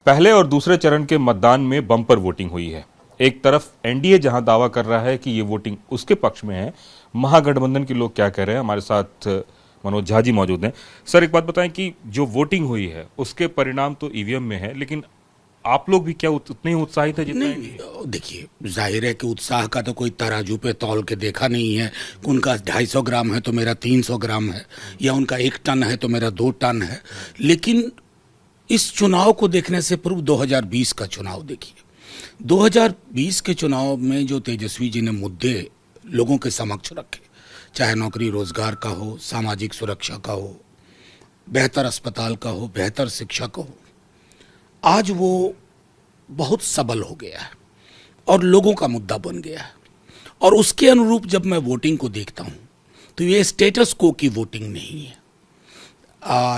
पहले और दूसरे चरण के मतदान में बम्पर वोटिंग हुई है। एक तरफ एनडीए जहां दावा कर रहा है कि ये वोटिंग उसके पक्ष में है, महागठबंधन के लोग क्या कह रहे हैं। हमारे साथ मनोज झा जी मौजूद हैं। सर, एक बात बताएं कि जो वोटिंग हुई है उसके परिणाम तो ईवीएम में है, लेकिन आप लोग भी क्या उतने ही उत्साहित है जितना? नहीं, देखिए, जाहिर है कि उत्साह का तो कोई तराजू पे तौल के देखा नहीं है। उनका 250 ग्राम है तो मेरा 300 ग्राम है, या उनका 1 टन है तो मेरा 2 टन है। लेकिन इस चुनाव को देखने से पूर्व 2020 का चुनाव देखिए। 2020 के चुनाव में जो तेजस्वी जी ने मुद्दे लोगों के समक्ष रखे, चाहे नौकरी रोजगार का हो, सामाजिक सुरक्षा का हो, बेहतर अस्पताल का हो, बेहतर शिक्षा का हो, आज वो बहुत सबल हो गया है और लोगों का मुद्दा बन गया है। और उसके अनुरूप जब मैं वोटिंग को देखता हूं तो ये स्टेटस को की वोटिंग नहीं है,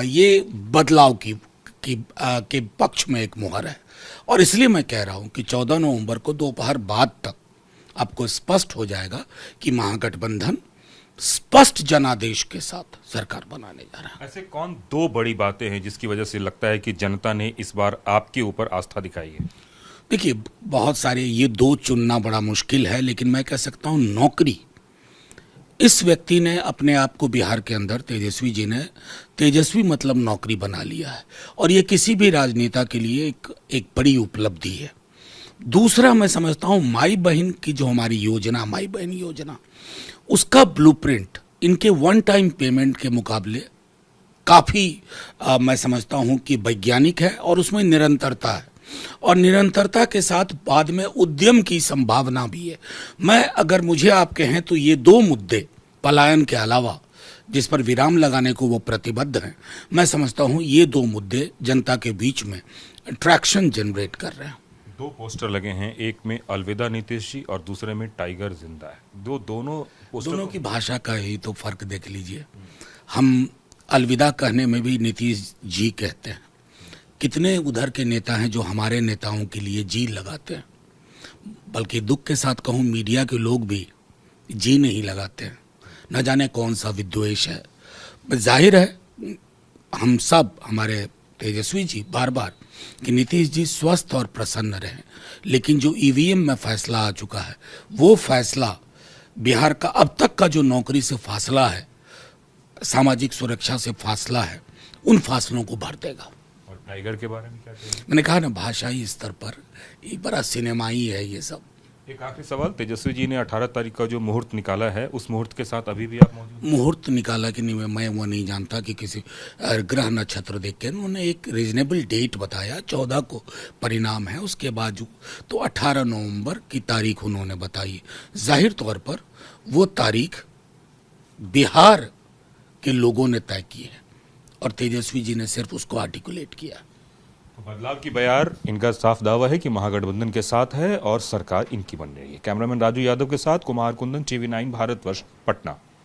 ये बदलाव के पक्ष में एक मुहर है। और इसलिए मैं कह रहा हूं कि 14 नवंबर को दोपहर बाद तक आपको स्पष्ट हो जाएगा कि महागठबंधन स्पष्ट जनादेश के साथ सरकार बनाने जा रहा है। ऐसे कौन दो बड़ी बातें हैं जिसकी वजह से लगता है कि जनता ने इस बार आपके ऊपर आस्था दिखाई है? देखिए, बहुत सारे, ये दो चुनना बड़ा मुश्किल है, लेकिन मैं कह सकता हूं नौकरी। इस व्यक्ति ने अपने आप को बिहार के अंदर, तेजस्वी जी ने, तेजस्वी मतलब नौकरी बना लिया है, और ये किसी भी राजनेता के लिए एक बड़ी उपलब्धि है। दूसरा, मैं समझता हूं माई बहन की जो हमारी योजना, माई बहन योजना, उसका ब्लूप्रिंट इनके वन टाइम पेमेंट के मुकाबले काफ़ी मैं समझता हूं कि वैज्ञानिक है, और उसमें निरंतरता है, और निरंतरता के साथ बाद में उद्यम की संभावना भी है। मैं, अगर मुझे आप कहें तो ये दो मुद्दे, पलायन के अलावा, जिस पर विराम लगाने को वो प्रतिबद्ध हैं, मैं समझता हूं ये दो मुद्दे जनता के बीच में अट्रैक्शन जनरेट कर रहे हैं। दो पोस्टर लगे हैं, एक में अलविदा नीतीश जी और दूसरे में टाइगर जिंदा है। दोनों की भाषा का ही तो फर्क देख लीजिए। हम अलविदा कहने में भी नीतीश जी कहते हैं। कितने उधर के नेता हैं जो हमारे नेताओं के लिए जी लगाते हैं, बल्कि दुख के साथ कहूँ मीडिया के लोग भी जी नहीं लगाते हैं। न जाने कौन सा विद्वेष है। जाहिर है हम सब, हमारे तेजस्वी जी बार बार कि नीतीश जी स्वस्थ और प्रसन्न रहें, लेकिन जो ईवीएम में फैसला आ चुका है, वो फैसला बिहार का अब तक का जो नौकरी से फासला है, सामाजिक सुरक्षा से फासला है, उन फासलों को भर देगा। और टाइगर के बारे में क्या कहेंगे? मैंने कहा ना, भाषाई स्तर पर ये बड़ा सिनेमाई है ये सब। एक आखिरी सवाल, तेजस्वी जी ने 18 तारीख का जो मुहूर्त निकाला है, उस मुहूर्त के साथ अभी भी आप मौजूद? मुहूर्त निकाला कि नहीं, मैं वो नहीं जानता कि किसी ग्रह नक्षत्र देख के उन्होंने एक रीजनेबल डेट बताया, 14 को परिणाम है, उसके बाद तो 18 नवंबर की तारीख उन्होंने बताई। जाहिर तौर पर वो तारीख बिहार के लोगों ने तय की है, और तेजस्वी जी ने सिर्फ उसको आर्टिकुलेट किया। तो बदलाव की बयार, इनका साफ दावा है कि महागठबंधन के साथ है और सरकार इनकी बन रही है। कैमरामैन राजू यादव के साथ कुमार कुंदन, टीवी 9 भारतवर्ष, पटना।